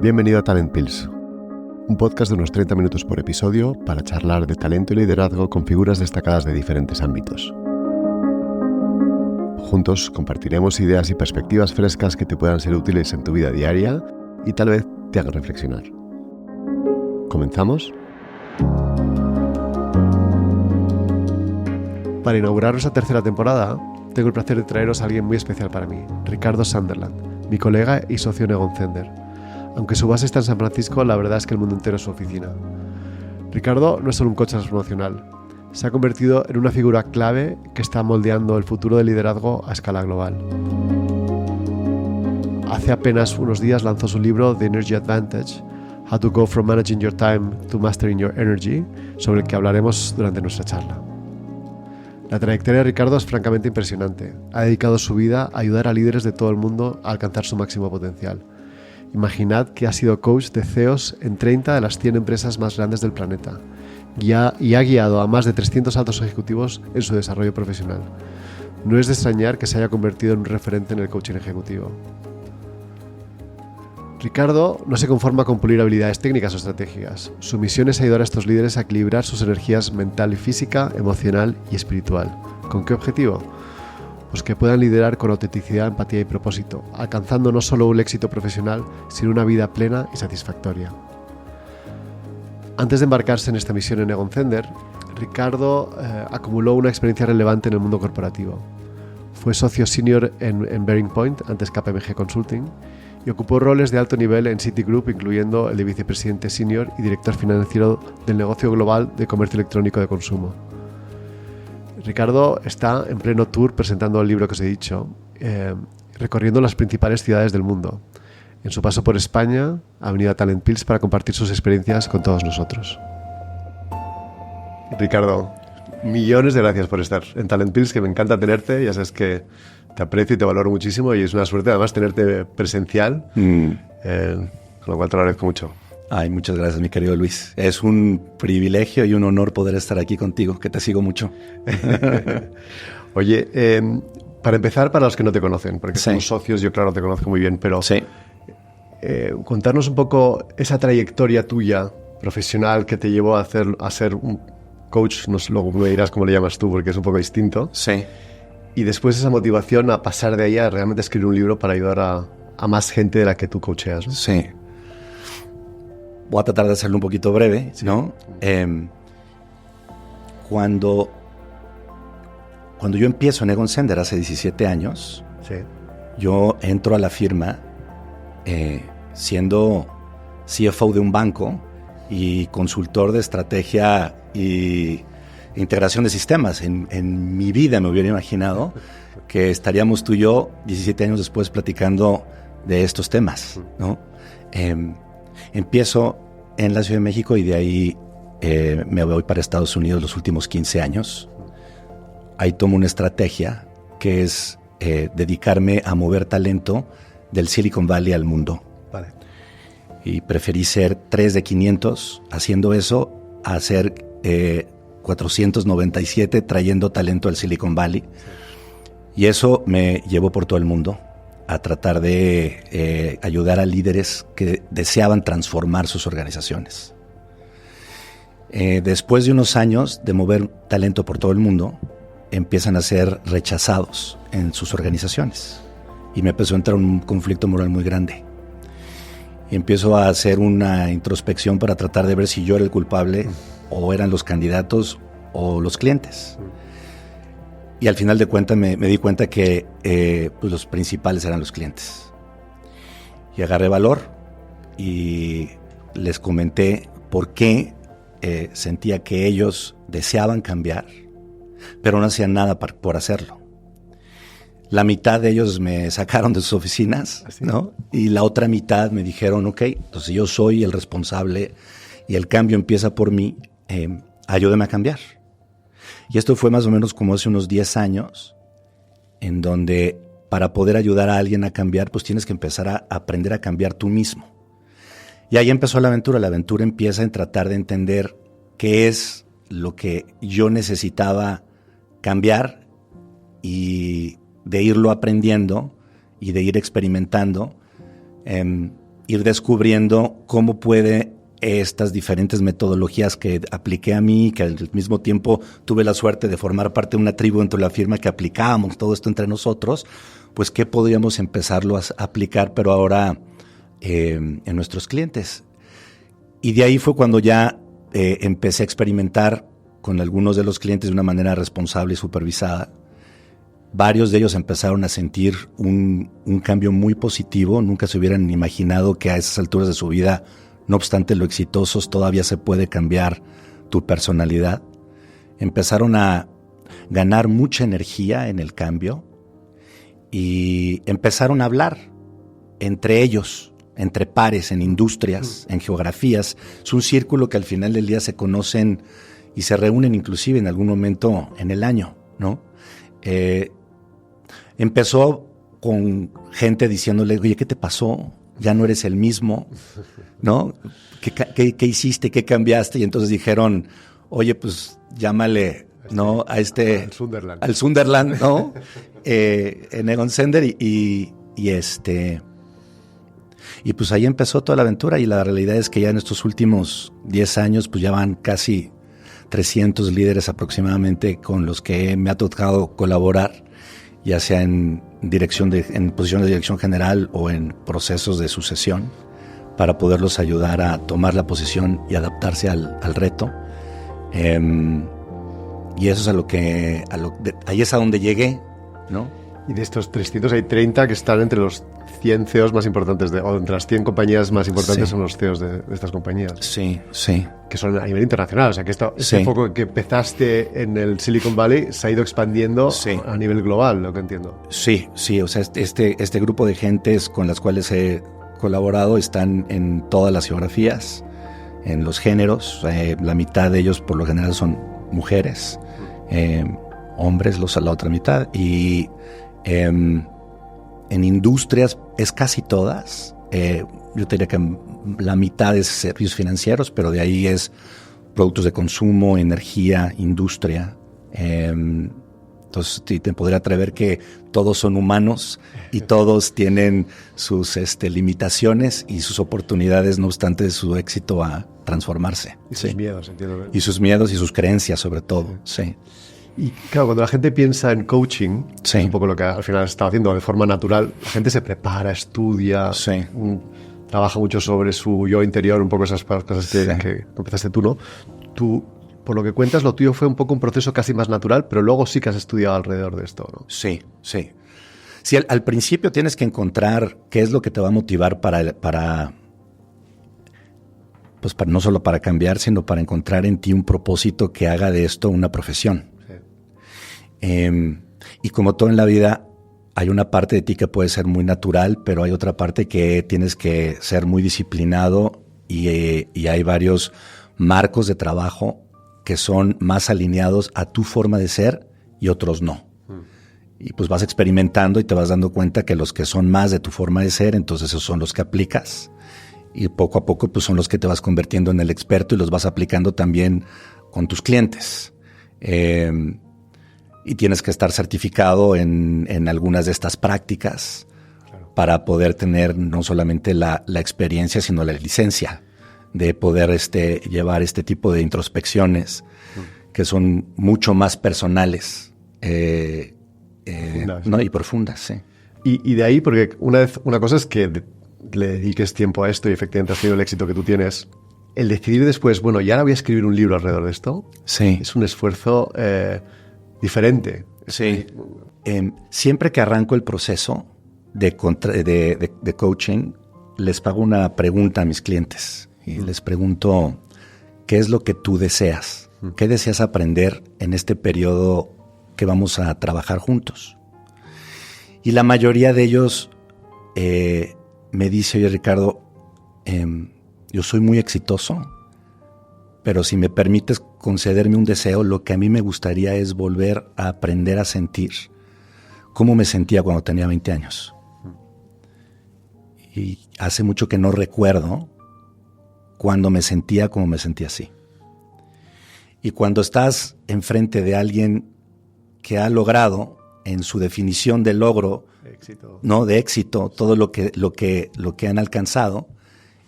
Bienvenido a Talent Pills, un podcast de unos 30 minutos por episodio para charlar de talento y liderazgo con figuras destacadas de diferentes ámbitos. Juntos compartiremos ideas y perspectivas frescas que te puedan ser útiles en tu vida diaria y tal vez te hagan reflexionar. ¿Comenzamos? Para inaugurar nuestra tercera temporada, tengo el placer de traeros a alguien muy especial para mí, Ricardo Sunderland, mi colega y socio en Egon Zehnder. Aunque su base está en San Francisco, la verdad es que el mundo entero es su oficina. Ricardo no es solo un coach transformacional, se ha convertido en una figura clave que está moldeando el futuro del liderazgo a escala global. Hace apenas unos días lanzó su libro The Energy Advantage, How to Go From Managing Your Time to Mastering Your Energy, sobre el que hablaremos durante nuestra charla. La trayectoria de Ricardo es francamente impresionante. Ha dedicado su vida a ayudar a líderes de todo el mundo a alcanzar su máximo potencial. Imaginad que ha sido coach de CEOs en 30 de las 100 empresas más grandes del planeta y ha guiado a más de 300 altos ejecutivos en su desarrollo profesional. No es de extrañar que se haya convertido en un referente en el coaching ejecutivo. Ricardo no se conforma con pulir habilidades técnicas o estratégicas. Su misión es ayudar a estos líderes a equilibrar sus energías mental y física, emocional y espiritual. ¿Con qué objetivo? Pues que puedan liderar con autenticidad, empatía y propósito, alcanzando no solo un éxito profesional, sino una vida plena y satisfactoria. Antes de embarcarse en esta misión en Egon Zehnder, Ricardo acumuló una experiencia relevante en el mundo corporativo. Fue socio senior en Bearing Point, antes KPMG Consulting, y ocupó roles de alto nivel en Citigroup, incluyendo el de vicepresidente senior y director financiero del negocio global de comercio electrónico de consumo. Ricardo está en pleno tour presentando el libro que os he dicho, recorriendo las principales ciudades del mundo. En su paso por España, ha venido a Talent Pills para compartir sus experiencias con todos nosotros. Ricardo, millones de gracias por estar en Talent Pills, que me encanta tenerte. Ya sabes que te aprecio y te valoro muchísimo y es una suerte además tenerte presencial, con lo cual te lo agradezco mucho. Ay, muchas gracias, mi querido Luis. Es un privilegio y un honor poder estar aquí contigo, que te sigo mucho. Oye, para empezar, para los que no te conocen, porque sí. Somos socios, yo claro te conozco muy bien, pero sí. Contarnos un poco esa trayectoria tuya profesional que te llevó a ser un coach, luego me dirás cómo le llamas tú, porque es un poco distinto. Sí. Y después esa motivación a pasar de ahí a realmente escribir un libro para ayudar a más gente de la que tú coacheas, ¿no? Sí. Voy a tratar de hacerlo un poquito breve, sí. ¿No? Cuando yo empiezo en Egon Zehnder hace 17 años, sí. Yo entro a la firma siendo CFO de un banco y consultor de estrategia y integración de sistemas. En mi vida me hubiera imaginado que estaríamos tú y yo 17 años después platicando de estos temas, ¿no? Empiezo en la Ciudad de México y de ahí me voy para Estados Unidos los últimos 15 años. Ahí tomo una estrategia que es dedicarme a mover talento del Silicon Valley al mundo. Vale. Y preferí ser 3 de 500 haciendo eso a ser 497 trayendo talento al Silicon Valley. Sí. Y eso me llevó por todo el mundo a tratar de ayudar a líderes que deseaban transformar sus organizaciones. Después de unos años de mover talento por todo el mundo, empiezan a ser rechazados en sus organizaciones. Y me empezó a entrar un conflicto moral muy grande. Y empiezo a hacer una introspección para tratar de ver si yo era el culpable o eran los candidatos o los clientes. Y al final de cuentas me di cuenta que pues los principales eran los clientes. Y agarré valor y les comenté por qué sentía que ellos deseaban cambiar, pero no hacían nada por hacerlo. La mitad de ellos me sacaron de sus oficinas, ¿no? Y la otra mitad me dijeron, ok, entonces yo soy el responsable y el cambio empieza por mí, ayúdame a cambiar. Y esto fue más o menos como hace unos 10 años, en donde para poder ayudar a alguien a cambiar, pues tienes que empezar a aprender a cambiar tú mismo. Y ahí empezó la aventura. La aventura empieza en tratar de entender qué es lo que yo necesitaba cambiar y de irlo aprendiendo y de ir experimentando ir descubriendo cómo puede estas diferentes metodologías que apliqué a mí, que al mismo tiempo tuve la suerte de formar parte de una tribu dentro de la firma que aplicábamos todo esto entre nosotros, pues qué podríamos empezarlo a aplicar, pero ahora en nuestros clientes. Y de ahí fue cuando ya empecé a experimentar con algunos de los clientes de una manera responsable y supervisada. Varios de ellos empezaron a sentir un cambio muy positivo. Nunca se hubieran imaginado que a esas alturas de su vida, no obstante lo exitosos, todavía se puede cambiar tu personalidad. Empezaron a ganar mucha energía en el cambio y empezaron a hablar entre ellos, entre pares, en industrias, en geografías. Es un círculo que al final del día se conocen y se reúnen inclusive en algún momento en el año, ¿no? Empezó con gente diciéndole, oye, ¿qué te pasó? Ya no eres el mismo, ¿no? ¿Qué hiciste? ¿Qué cambiaste? Y entonces dijeron, oye, pues llámale, ¿no? A al Sunderland, ¿no? En Egon Zehnder y pues ahí empezó toda la aventura, y la realidad es que ya en estos últimos 10 años pues ya van casi 300 líderes aproximadamente con los que me ha tocado colaborar, ya sea en posiciones de dirección general o en procesos de sucesión, para poderlos ayudar a tomar la posición y adaptarse al reto. Y eso es ahí es a donde llegué, ¿no? Y de estos 300 hay 30 que están entre los 100 CEOs más importantes, o entre las 100 compañías más importantes son los CEOs de estas compañías. Sí, sí. Que son a nivel internacional, o sea que este foco que empezaste en el Silicon Valley se ha ido expandiendo a nivel global, lo que entiendo. Sí, o sea, este grupo de gentes con las cuales he colaborado están en todas las geografías, en los géneros. La mitad de ellos por lo general son mujeres, hombres la otra mitad, y en industrias es casi todas. Yo te diría que la mitad es servicios financieros, pero de ahí es productos de consumo, energía, industria. Entonces te podría atrever que todos son humanos y todos tienen sus limitaciones y sus oportunidades, no obstante su éxito a transformarse. Y sus miedos, entiendo. Y sus miedos y sus creencias, sobre todo. Sí. Y claro, cuando la gente piensa en coaching, es un poco lo que al final está haciendo de forma natural, la gente se prepara, estudia, trabaja mucho sobre su yo interior, un poco esas cosas que empezaste tú, ¿no? Tú, por lo que cuentas, lo tuyo fue un poco un proceso casi más natural, pero luego sí que has estudiado alrededor de esto, ¿no? Sí. Sí, al principio tienes que encontrar qué es lo que te va a motivar para no solo para cambiar, sino para encontrar en ti un propósito que haga de esto una profesión. Y como todo en la vida, hay una parte de ti que puede ser muy natural, pero hay otra parte que tienes que ser muy disciplinado, y hay varios marcos de trabajo que son más alineados a tu forma de ser y otros no. Y pues vas experimentando y te vas dando cuenta que los que son más de tu forma de ser, entonces esos son los que aplicas, y poco a poco pues son los que te vas convirtiendo en el experto y los vas aplicando también con tus clientes. Y tienes que estar certificado en algunas de estas prácticas para poder tener no solamente la experiencia, sino la licencia de poder llevar este tipo de introspecciones que son mucho más personales profundas, ¿no? Y profundas, sí. Y de ahí, porque una cosa es que le dediques tiempo a esto y efectivamente has tenido el éxito que tú tienes. El decidir después, bueno, y ahora voy a escribir un libro alrededor de esto, es un esfuerzo diferente. Sí. Siempre que arranco el proceso de coaching, les pago una pregunta a mis clientes y les pregunto, ¿qué es lo que tú deseas? ¿Qué deseas aprender en este periodo que vamos a trabajar juntos? Y la mayoría de ellos me dice, oye Ricardo, yo soy muy exitoso, pero si me permites concederme un deseo, lo que a mí me gustaría es volver a aprender a sentir cómo me sentía cuando tenía 20 años. Y hace mucho que no recuerdo cuando me sentía como me sentía así. Y cuando estás enfrente de alguien que ha logrado, en su definición de logro, éxito, ¿no? De éxito, todo lo que han alcanzado,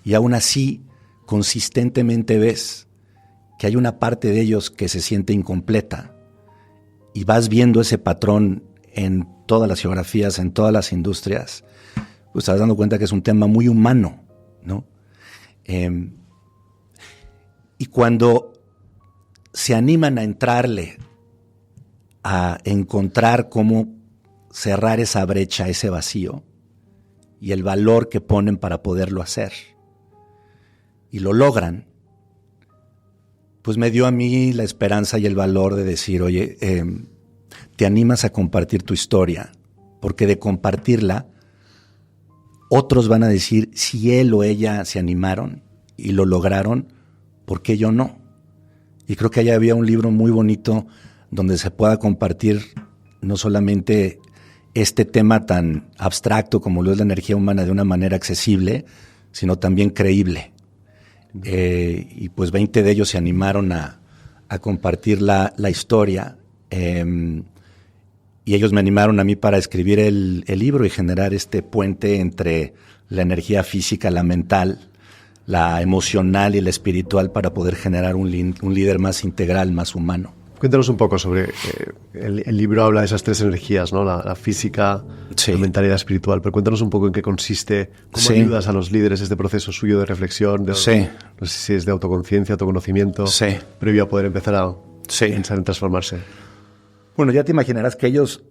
y aún así consistentemente ves que hay una parte de ellos que se siente incompleta y vas viendo ese patrón en todas las geografías, en todas las industrias, pues estás dando cuenta que es un tema muy humano, ¿no? Y cuando se animan a entrarle, a encontrar cómo cerrar esa brecha, ese vacío, y el valor que ponen para poderlo hacer, y lo logran, pues me dio a mí la esperanza y el valor de decir, oye, te animas a compartir tu historia, porque de compartirla, otros van a decir, si él o ella se animaron y lo lograron, ¿por qué yo no? Y creo que allá había un libro muy bonito donde se pueda compartir no solamente este tema tan abstracto como lo es la energía humana de una manera accesible, sino también creíble. Y pues 20 de ellos se animaron a compartir la historia, y ellos me animaron a mí para escribir el libro y generar este puente entre la energía física, la mental, la emocional y la espiritual para poder generar un líder más integral, más humano. Cuéntanos un poco sobre, el libro habla de esas tres energías, ¿no? La física, sí, la mental y la espiritual, pero cuéntanos un poco en qué consiste, cómo sí ayudas a los líderes este proceso suyo de reflexión, sí, no sé si es de autoconciencia, autoconocimiento, sí, previo a poder empezar a sí pensar en transformarse. Bueno, ya te imaginarás que ellos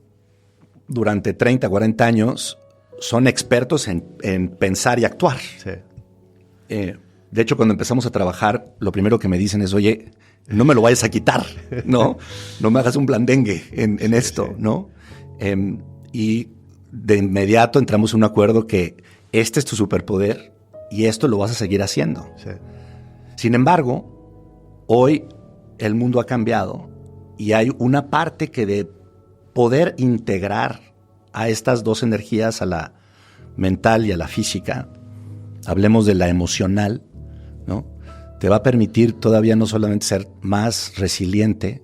durante 30, 40 años son expertos en pensar y actuar. Sí. De hecho, cuando empezamos a trabajar, lo primero que me dicen es, oye, no me lo vayas a quitar, ¿no? No me hagas un blandengue en esto, sí, ¿no? Y de inmediato entramos en un acuerdo que este es tu superpoder y esto lo vas a seguir haciendo. Sí. Sin embargo, hoy el mundo ha cambiado y hay una parte que de poder integrar a estas dos energías, a la mental y a la física, hablemos de la emocional, ¿no? Te va a permitir todavía no solamente ser más resiliente,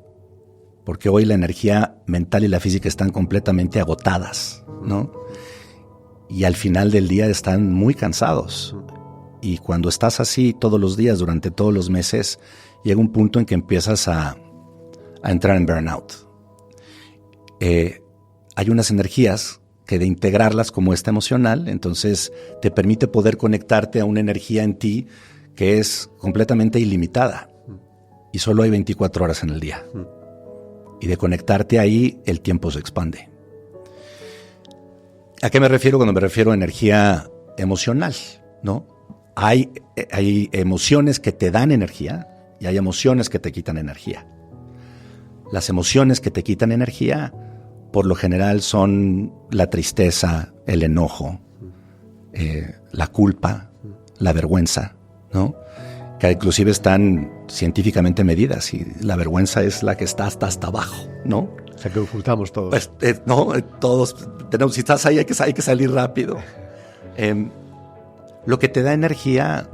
porque hoy la energía mental y la física están completamente agotadas, ¿no? Y al final del día están muy cansados. Y cuando estás así todos los días, durante todos los meses, llega un punto en que empiezas a entrar en burnout. Hay unas energías que de integrarlas como esta emocional, entonces te permite poder conectarte a una energía en ti que es completamente ilimitada y solo hay 24 horas en el día. Y de conectarte ahí, el tiempo se expande. ¿A qué me refiero cuando me refiero a energía emocional? ¿No? Hay emociones que te dan energía y hay emociones que te quitan energía. Las emociones que te quitan energía, por lo general, son la tristeza, el enojo, la culpa, la vergüenza, ¿no? Que inclusive están científicamente medidas y la vergüenza es la que está hasta abajo, ¿no? O sea, que ocultamos todos. Pues, no, todos tenemos, si estás ahí hay que salir rápido. Lo que te da energía,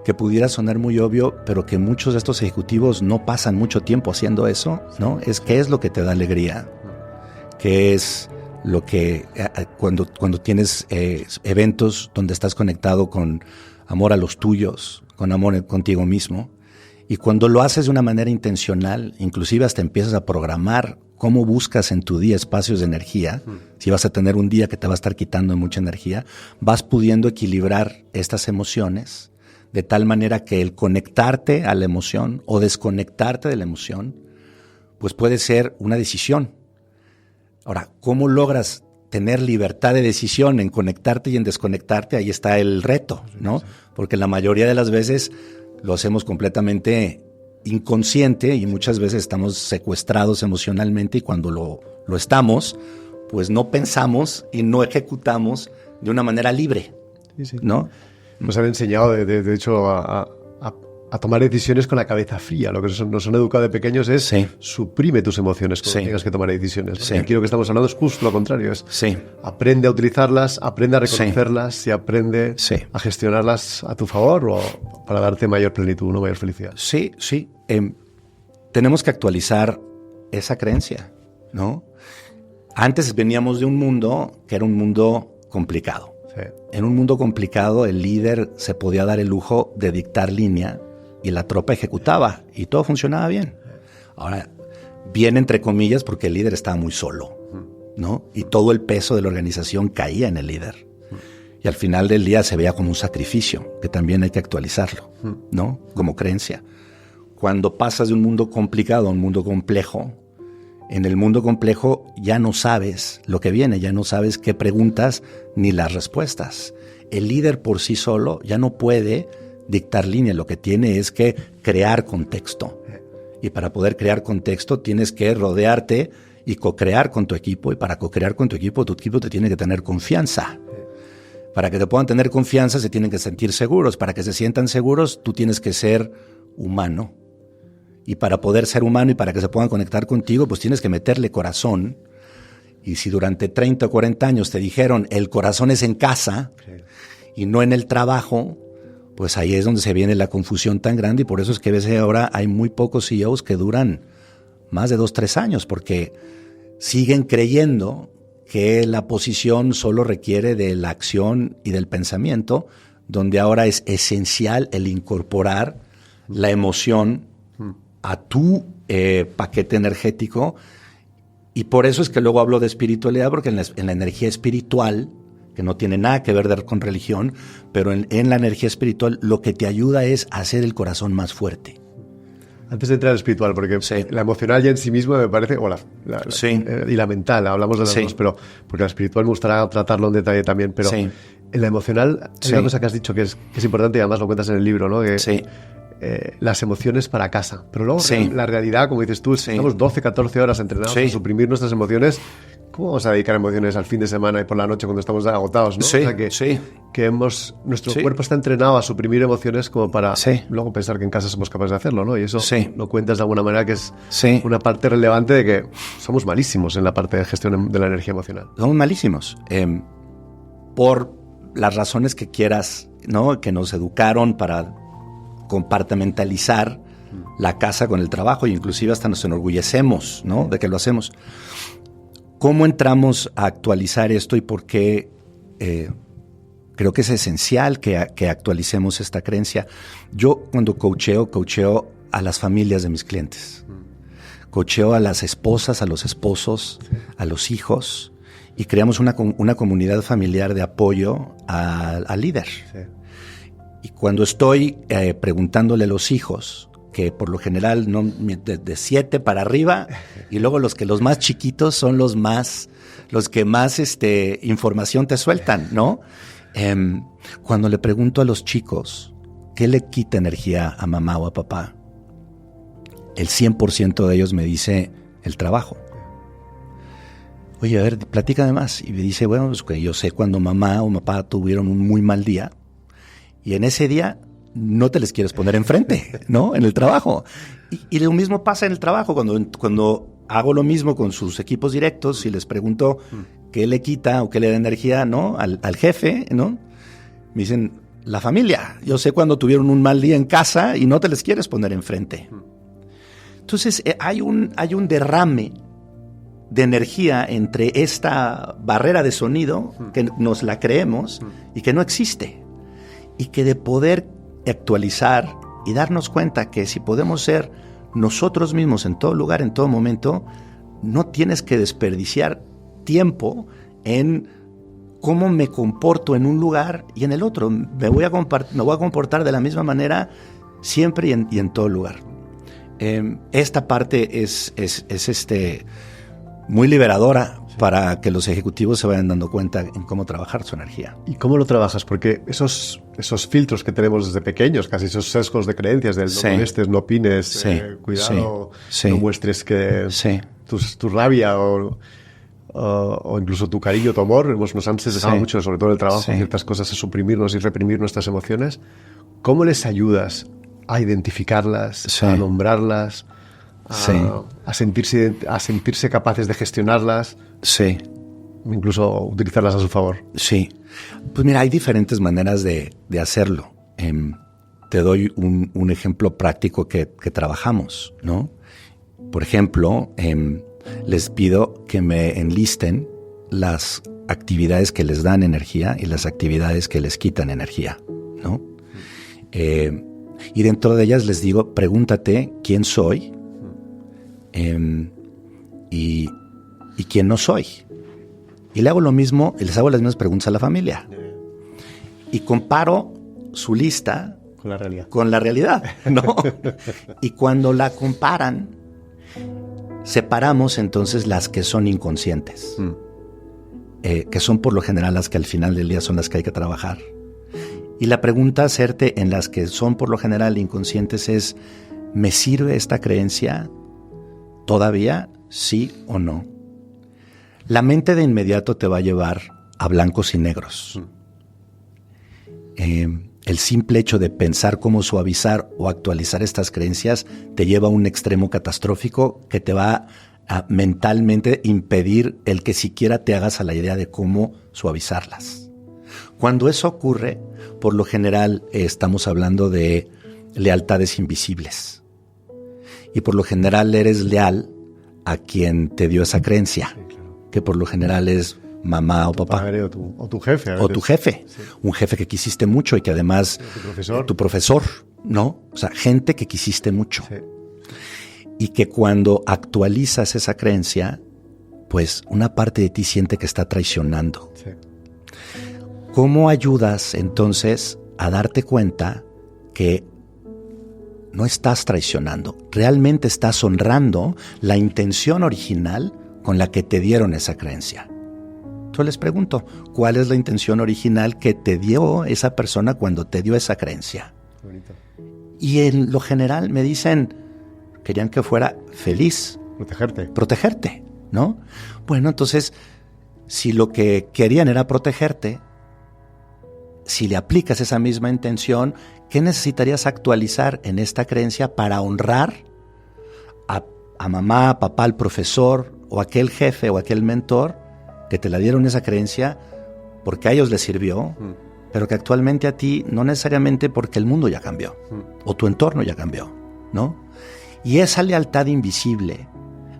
que pudiera sonar muy obvio, pero que muchos de estos ejecutivos no pasan mucho tiempo haciendo eso, ¿no? Es qué es lo que te da alegría, qué es lo que cuando tienes eventos donde estás conectado con amor a los tuyos, con amor contigo mismo, y cuando lo haces de una manera intencional, inclusive hasta empiezas a programar cómo buscas en tu día espacios de energía. Si vas a tener un día que te va a estar quitando mucha energía, vas pudiendo equilibrar estas emociones de tal manera que el conectarte a la emoción o desconectarte de la emoción, pues puede ser una decisión. Ahora, ¿cómo logras tener libertad de decisión en conectarte y en desconectarte? Ahí está el reto, ¿no? Porque la mayoría de las veces lo hacemos completamente inconsciente y muchas veces estamos secuestrados emocionalmente y cuando lo estamos, pues no pensamos y no ejecutamos de una manera libre, ¿no? Nos han enseñado, de hecho, a tomar decisiones con la cabeza fría. Lo que nos han educado de pequeños es suprime tus emociones cuando tengas que tomar decisiones. Aquí lo que estamos hablando es justo lo contrario. Es aprende a utilizarlas, aprende a reconocerlas y aprende a gestionarlas a tu favor o para darte mayor plenitud, ¿no? Mayor felicidad. Sí. Tenemos que actualizar esa creencia, ¿no? Antes veníamos de un mundo que era un mundo complicado. Sí. En un mundo complicado, el líder se podía dar el lujo de dictar línea y la tropa ejecutaba y todo funcionaba bien. Ahora, bien entre comillas, porque el líder estaba muy solo, ¿no? Y todo el peso de la organización caía en el líder. Y al final del día se veía como un sacrificio, que también hay que actualizarlo, ¿no? Como creencia. Cuando pasas de un mundo complicado a un mundo complejo, en el mundo complejo ya no sabes lo que viene, ya no sabes qué preguntas ni las respuestas. El líder por sí solo ya no puede dictar línea, lo que tiene es que crear contexto. Y para poder crear contexto tienes que rodearte y co-crear con tu equipo. Y para co-crear con tu equipo te tiene que tener confianza. Para que te puedan tener confianza se tienen que sentir seguros. Para que se sientan seguros tú tienes que ser humano. Y para poder ser humano y para que se puedan conectar contigo, pues tienes que meterle corazón. Y si durante 30 o 40 años te dijeron el corazón es en casa y no en el trabajo, pues ahí es donde se viene la confusión tan grande. Y por eso es que a veces ahora hay muy pocos CEOs que duran más de 2 o 3 años, porque siguen creyendo que la posición solo requiere de la acción y del pensamiento, donde ahora es esencial el incorporar la emoción a tu paquete energético. Y por eso es que luego hablo de espiritualidad, porque en la energía espiritual, que no tiene nada que ver con religión, pero en la energía espiritual lo que te ayuda es a hacer el corazón más fuerte. Antes de entrar al espiritual, porque la emocional ya en sí misma me parece, y la mental, hablamos de las dos, pero porque la espiritual me gustaría tratarlo en detalle también, pero en la emocional hay una cosa que has dicho que es importante y además lo cuentas en el libro, ¿no? Que, las emociones para casa, pero luego la realidad, como dices tú, estamos 12, 14 horas entrenados a suprimir nuestras emociones. ¿Cómo vamos a dedicar emociones al fin de semana y por la noche cuando estamos agotados, ¿no? O sea que nuestro cuerpo está entrenado a suprimir emociones como para luego pensar que en casa somos capaces de hacerlo, ¿no? Y eso lo cuentas de alguna manera que es una parte relevante de que somos malísimos en la parte de gestión de la energía emocional. Somos malísimos. Por las razones que quieras, ¿no? Que nos educaron para compartimentalizar la casa con el trabajo, e inclusive hasta nos enorgullecemos, ¿no? De que lo hacemos. ¿Cómo entramos a actualizar esto y por qué creo que es esencial que actualicemos esta creencia? Yo cuando coacheo a las familias de mis clientes. Coacheo a las esposas, a los esposos, a los hijos, y creamos una comunidad familiar de apoyo al líder. Y cuando estoy preguntándole a los hijos, que por lo general no, de 7 para arriba, y luego los más chiquitos son los que más información te sueltan, ¿no? Cuando le pregunto a los chicos qué le quita energía a mamá o a papá, el 100% de ellos me dice el trabajo. Oye, a ver, platícame más. Y me dice, bueno, pues que yo sé cuando mamá o papá tuvieron un muy mal día, y en ese día no te les quieres poner enfrente, ¿no? En el trabajo. Y lo mismo pasa en el trabajo. Cuando hago lo mismo con sus equipos directos y les pregunto qué le quita o qué le da energía, ¿no? Al jefe, ¿no? Me dicen, la familia. Yo sé cuando tuvieron un mal día en casa y no te les quieres poner enfrente. Entonces, hay un derrame de energía entre esta barrera de sonido que nos la creemos y que no existe. Y que de poder actualizar y darnos cuenta que si podemos ser nosotros mismos en todo lugar, en todo momento, no tienes que desperdiciar tiempo en cómo me comporto en un lugar y en el otro. Me voy a comportar de la misma manera siempre y en todo lugar. Esta parte es muy liberadora para que los ejecutivos se vayan dando cuenta en cómo trabajar su energía. ¿Y cómo lo trabajas? Porque esos filtros que tenemos desde pequeños, casi esos sesgos de creencias del no molestes, no opines, cuidado, no muestres que tu rabia o incluso tu cariño, tu amor, nos han sesgado mucho, sobre todo en el trabajo, ciertas cosas, a suprimirnos y reprimir nuestras emociones. ¿Cómo les ayudas a identificarlas, a nombrarlas, a sentirse capaces de gestionarlas? Incluso utilizarlas a su favor. Pues mira, hay diferentes maneras de hacerlo. Te doy un ejemplo práctico que trabajamos, ¿no? Por ejemplo, les pido que me enlisten las actividades que les dan energía y las actividades que les quitan energía, ¿no? Y dentro de ellas les digo, pregúntate quién soy y quién no soy. Y le hago lo mismo, y les hago las mismas preguntas a la familia. Y comparo su lista con la realidad, ¿no? Y cuando la comparan, separamos entonces las que son inconscientes, que son por lo general las que al final del día son las que hay que trabajar. Y la pregunta a hacerte en las que son por lo general inconscientes es, ¿me sirve esta creencia todavía, sí o no? La mente de inmediato te va a llevar a blancos y negros. El simple hecho de pensar cómo suavizar o actualizar estas creencias te lleva a un extremo catastrófico que te va a mentalmente impedir el que siquiera te hagas a la idea de cómo suavizarlas. Cuando eso ocurre, por lo general estamos hablando de lealtades invisibles. Y por lo general eres leal a quien te dio esa creencia, que por lo general es mamá o papá. O tu jefe. O tu jefe. Sí. Un jefe que quisiste mucho y que además... Tu profesor, ¿no? O sea, gente que quisiste mucho. Sí. Y que cuando actualizas esa creencia, pues una parte de ti siente que está traicionando. Sí. ¿Cómo ayudas entonces a darte cuenta que no estás traicionando? Realmente estás honrando la intención original con la que te dieron esa creencia. Yo les pregunto, ¿cuál es la intención original que te dio esa persona cuando te dio esa creencia? Bonito. Y en lo general me dicen, querían que fuera feliz. Protegerte, ¿no? Bueno, entonces, si lo que querían era protegerte, si le aplicas esa misma intención, ¿qué necesitarías actualizar en esta creencia para honrar a mamá, a papá, al profesor o aquel jefe o aquel mentor que te la dieron esa creencia porque a ellos les sirvió, pero que actualmente a ti no necesariamente porque el mundo ya cambió o tu entorno ya cambió, ¿no? Y esa lealtad invisible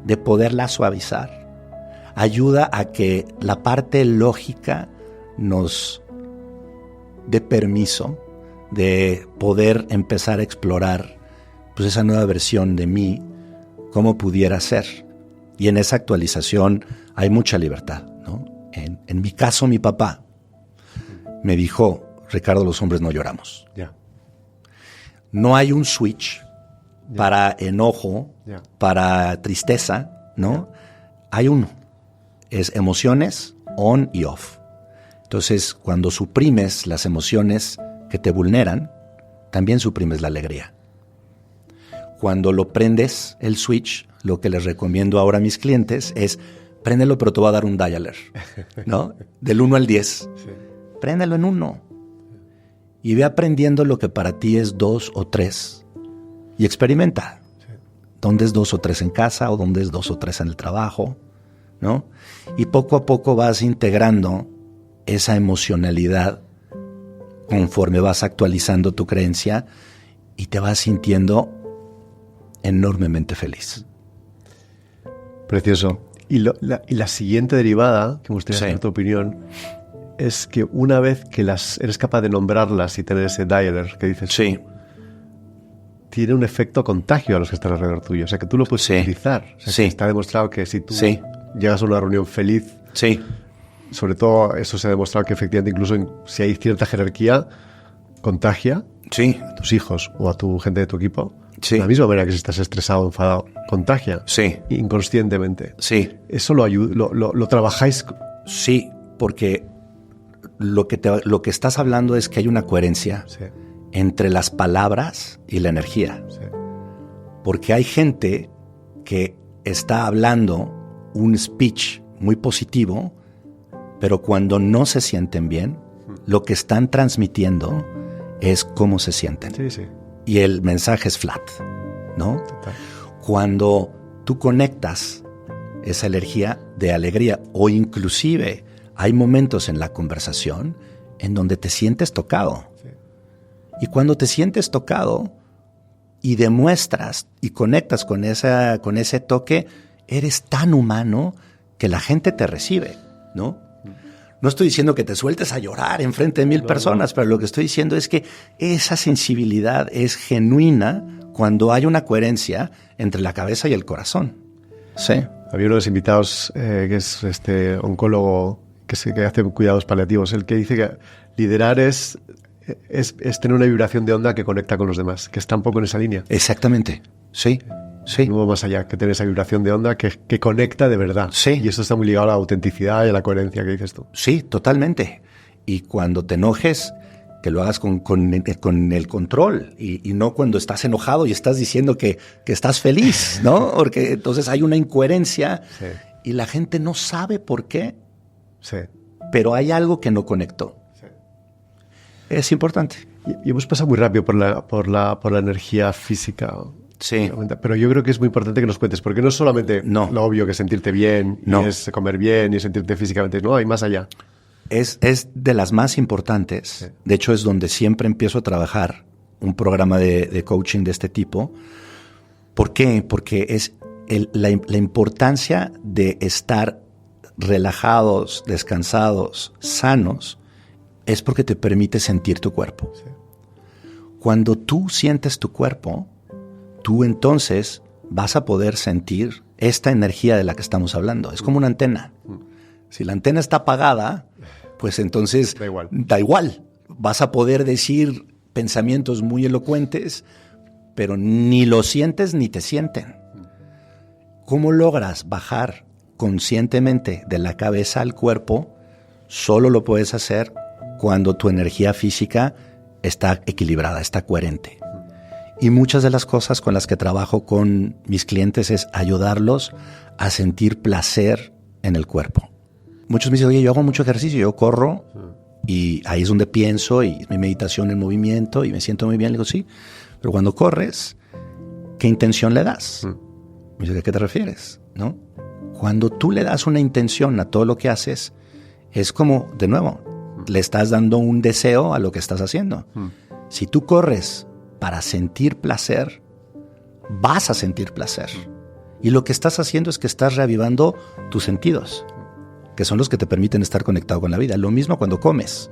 de poderla suavizar ayuda a que la parte lógica nos dé permiso de poder empezar a explorar pues esa nueva versión de mí, cómo pudiera ser. Y en esa actualización hay mucha libertad, ¿no? En mi caso, mi papá me dijo, Ricardo, los hombres no lloramos. Yeah. No hay un switch para enojo, para tristeza, ¿no? Hay uno. Es emociones on y off. Entonces, cuando suprimes las emociones que te vulneran, también suprimes la alegría. Cuando lo prendes, el switch, lo que les recomiendo ahora a mis clientes es, préndelo, pero te voy a dar un dialer, ¿no? Del 1 al 10. Sí. Préndelo en 1. Y ve aprendiendo lo que para ti es 2 o 3. Y experimenta. Sí. ¿Dónde es 2 o 3 en casa o dónde es 2 o 3 en el trabajo? ¿No? Y poco a poco vas integrando esa emocionalidad conforme vas actualizando tu creencia y te vas sintiendo enormemente feliz. Precioso. Y la siguiente derivada, que me gustaría saber tu opinión, es que una vez que eres capaz de nombrarlas y tener ese dialer que dices, sí, tiene un efecto contagio a los que están alrededor tuyo. O sea, que tú lo puedes utilizar. O sea, que está demostrado que si tú llegas a una reunión feliz, sobre todo eso se ha demostrado que efectivamente incluso si hay cierta jerarquía, contagia a tus hijos o a tu gente de tu equipo. De la misma manera que si estás estresado o enfadado, contagia inconscientemente. ¿Eso lo trabajáis? Sí, porque lo que estás hablando es que hay una coherencia entre las palabras y la energía. Porque hay gente que está hablando un speech muy positivo, pero cuando no se sienten bien, lo que están transmitiendo es cómo se sienten. Y el mensaje es flat, ¿no? Total. Cuando tú conectas esa energía de alegría o inclusive hay momentos en la conversación en donde te sientes tocado. Y cuando te sientes tocado y demuestras y conectas con ese toque, eres tan humano que la gente te recibe, ¿no? No estoy diciendo que te sueltes a llorar enfrente de 1000 personas, pero lo que estoy diciendo es que esa sensibilidad es genuina cuando hay una coherencia entre la cabeza y el corazón. Sí. Había uno de los invitados que es oncólogo que hace cuidados paliativos, el que dice que liderar es tener una vibración de onda que conecta con los demás, que está un poco en esa línea. Exactamente, sí. Sí. No más allá, que tener esa vibración de onda que conecta de verdad. Sí. Y eso está muy ligado a la autenticidad y a la coherencia que dices tú. Sí, totalmente. Y cuando te enojes, que lo hagas con el control y no cuando estás enojado y estás diciendo que estás feliz, ¿no? Porque entonces hay una incoherencia y la gente no sabe por qué, pero hay algo que no conectó. Sí. Es importante. Y hemos pasado muy rápido por la energía física. Sí. Pero yo creo que es muy importante que nos cuentes, porque no es solamente lo obvio que es sentirte bien, y es comer bien y sentirte físicamente, no, hay más allá. Es de las más importantes. Sí. De hecho, es donde siempre empiezo a trabajar un programa de coaching de este tipo. ¿Por qué? Porque es la importancia de estar relajados, descansados, sanos, es porque te permite sentir tu cuerpo. Sí. Cuando tú sientes tu cuerpo, tú entonces vas a poder sentir esta energía de la que estamos hablando. Es como una antena. Si la antena está apagada, pues entonces da igual. Vas a poder decir pensamientos muy elocuentes, pero ni lo sientes ni te sienten. ¿Cómo logras bajar conscientemente de la cabeza al cuerpo? Solo lo puedes hacer cuando tu energía física está equilibrada, está coherente. Y muchas de las cosas con las que trabajo con mis clientes es ayudarlos a sentir placer en el cuerpo. Muchos me dicen, oye, yo hago mucho ejercicio, yo corro y ahí es donde pienso y mi meditación en movimiento y me siento muy bien. Le digo, sí, pero cuando corres, ¿qué intención le das? Me dice, ¿a qué te refieres? ¿No? Cuando tú le das una intención a todo lo que haces, es como, de nuevo, le estás dando un deseo a lo que estás haciendo. Si tú corres para sentir placer, vas a sentir placer. Y lo que estás haciendo es que estás reavivando tus sentidos, que son los que te permiten estar conectado con la vida. Lo mismo cuando comes.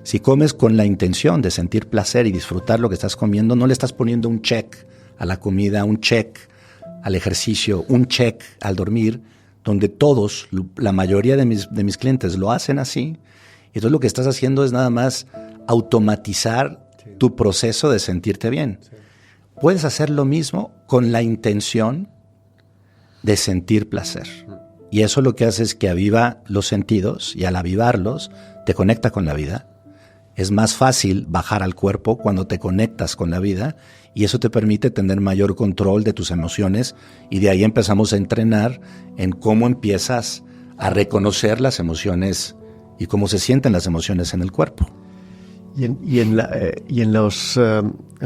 Si comes con la intención de sentir placer y disfrutar lo que estás comiendo, no le estás poniendo un check a la comida, un check al ejercicio, un check al dormir, donde todos, la mayoría de mis clientes lo hacen así. Y entonces lo que estás haciendo es nada más automatizar tu proceso de sentirte bien. Sí. Puedes hacer lo mismo con la intención de sentir placer. Y eso lo que hace es que aviva los sentidos y al avivarlos te conecta con la vida. Es más fácil bajar al cuerpo cuando te conectas con la vida y eso te permite tener mayor control de tus emociones y de ahí empezamos a entrenar en cómo empiezas a reconocer las emociones y cómo se sienten las emociones en el cuerpo. Y en la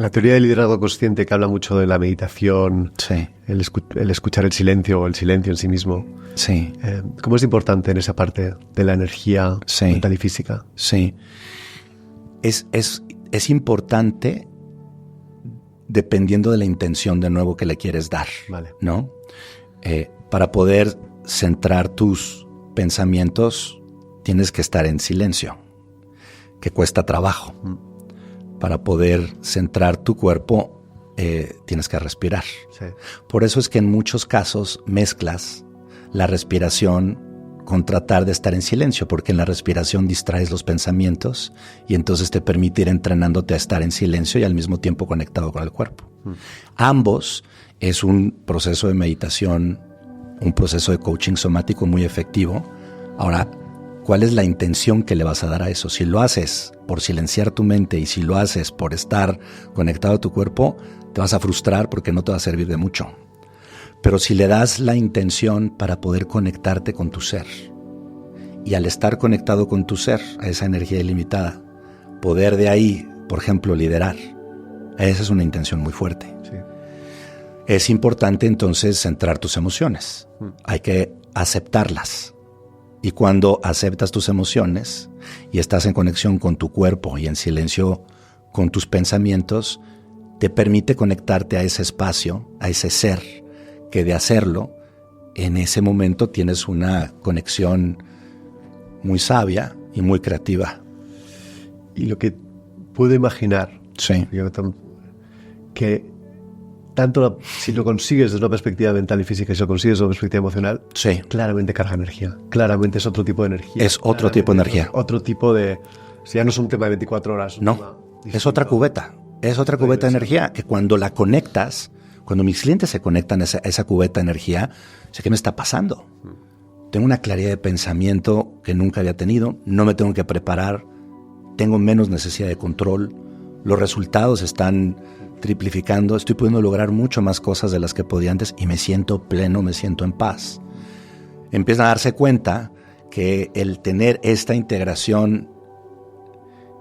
teoría del liderazgo consciente, que habla mucho de la meditación, sí, el escuchar el silencio o el silencio en sí mismo, sí, ¿cómo es importante en esa parte de la energía mental y física? Sí, es importante dependiendo de la intención de nuevo que le quieres dar, vale, ¿no? Para poder centrar tus pensamientos tienes que estar en silencio, que cuesta trabajo. Para poder centrar tu cuerpo, tienes que respirar. Sí. Por eso es que en muchos casos mezclas la respiración con tratar de estar en silencio, porque en la respiración distraes los pensamientos y entonces te permite ir entrenándote a estar en silencio y al mismo tiempo conectado con el cuerpo. Ambos es un proceso de meditación, un proceso de coaching somático muy efectivo. Ahora, ¿cuál es la intención que le vas a dar a eso? Si lo haces por silenciar tu mente y si lo haces por estar conectado a tu cuerpo, te vas a frustrar porque no te va a servir de mucho. Pero si le das la intención para poder conectarte con tu ser, y al estar conectado con tu ser, a esa energía ilimitada, poder de ahí, por ejemplo, liderar, esa es una intención muy fuerte. Sí. Es importante entonces centrar tus emociones. Hay que aceptarlas. Y cuando aceptas tus emociones y estás en conexión con tu cuerpo y en silencio con tus pensamientos, te permite conectarte a ese espacio, a ese ser, que de hacerlo, en ese momento tienes una conexión muy sabia y muy creativa. Y lo que puedo imaginar, Sí. que tanto si lo consigues desde una perspectiva mental y física y si lo consigues desde una perspectiva emocional, Sí. claramente carga energía. Claramente es otro tipo de energía. Es otro tipo de energía. Otro tipo de... Si ya no es un tema de 24 horas. No, es otra cubeta. Es otra cubeta de energía que cuando la conectas, cuando mis clientes se conectan a esa cubeta de energía, sé qué me está pasando. Tengo una claridad de pensamiento que nunca había tenido, no me tengo que preparar, tengo menos necesidad de control, los resultados están triplificando, estoy pudiendo lograr mucho más cosas de las que podía antes y me siento pleno, me siento en paz. Empiezan a darse cuenta que el tener esta integración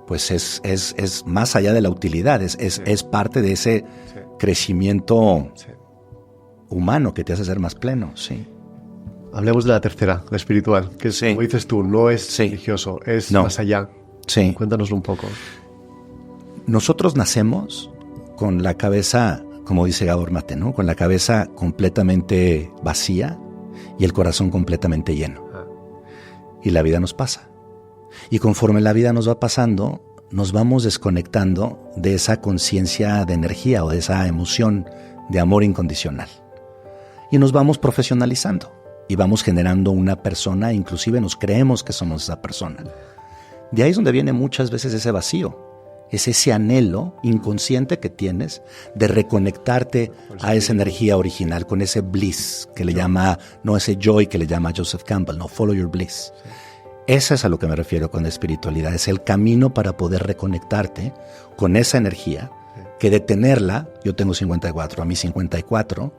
pues es más allá de la utilidad, es parte de ese crecimiento humano que te hace ser más pleno, sí. Hablemos de la tercera, la espiritual, que es, como dices tú, no es religioso, es más allá. Sí. Cuéntanoslo un poco. Nosotros nacemos con la cabeza, como dice Gabor Mate, ¿no? Con la cabeza completamente vacía y el corazón completamente lleno. Y la vida nos pasa. Y conforme la vida nos va pasando, nos vamos desconectando de esa conciencia de energía o de esa emoción de amor incondicional. Y nos vamos profesionalizando y vamos generando una persona, inclusive nos creemos que somos esa persona. De ahí es donde viene muchas veces ese vacío, es ese anhelo inconsciente que tienes de reconectarte a esa energía original, con ese bliss que le llama, no ese joy que le llama Joseph Campbell, no, follow your bliss. Eso es a lo que me refiero con la espiritualidad, es el camino para poder reconectarte con esa energía, que de tenerla, yo tengo 54, a mí 54,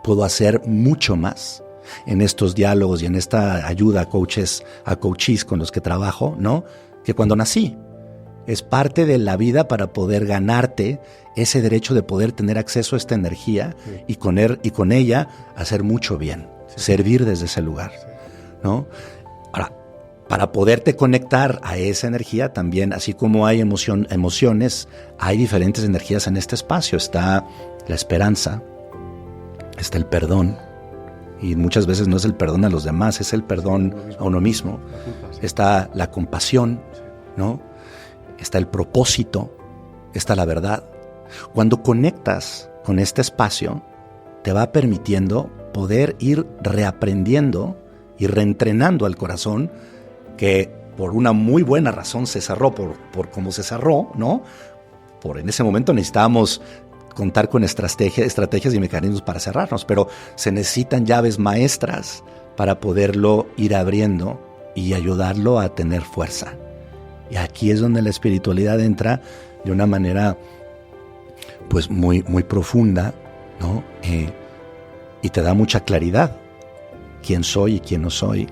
puedo hacer mucho más en estos diálogos y en esta ayuda a coaches con los que trabajo, ¿no? Que cuando nací. Es parte de la vida para poder ganarte ese derecho de poder tener acceso a esta energía y con ella hacer mucho bien, servir desde ese lugar, ¿no? Ahora, para poderte conectar a esa energía también, así como hay emociones, hay diferentes energías en este espacio. Está la esperanza, está el perdón, y muchas veces no es el perdón a los demás, es el perdón a uno mismo. Está la compasión, ¿no? Está el propósito, está la verdad. Cuando conectas con este espacio, te va permitiendo poder ir reaprendiendo y reentrenando al corazón, que por una muy buena razón se cerró por cómo se cerró, ¿no? En ese momento necesitábamos contar con estrategias y mecanismos para cerrarnos, pero se necesitan llaves maestras para poderlo ir abriendo y ayudarlo a tener fuerza. Y aquí es donde la espiritualidad entra de una manera pues muy, muy profunda, ¿no? Y te da mucha claridad quién soy y quién no soy.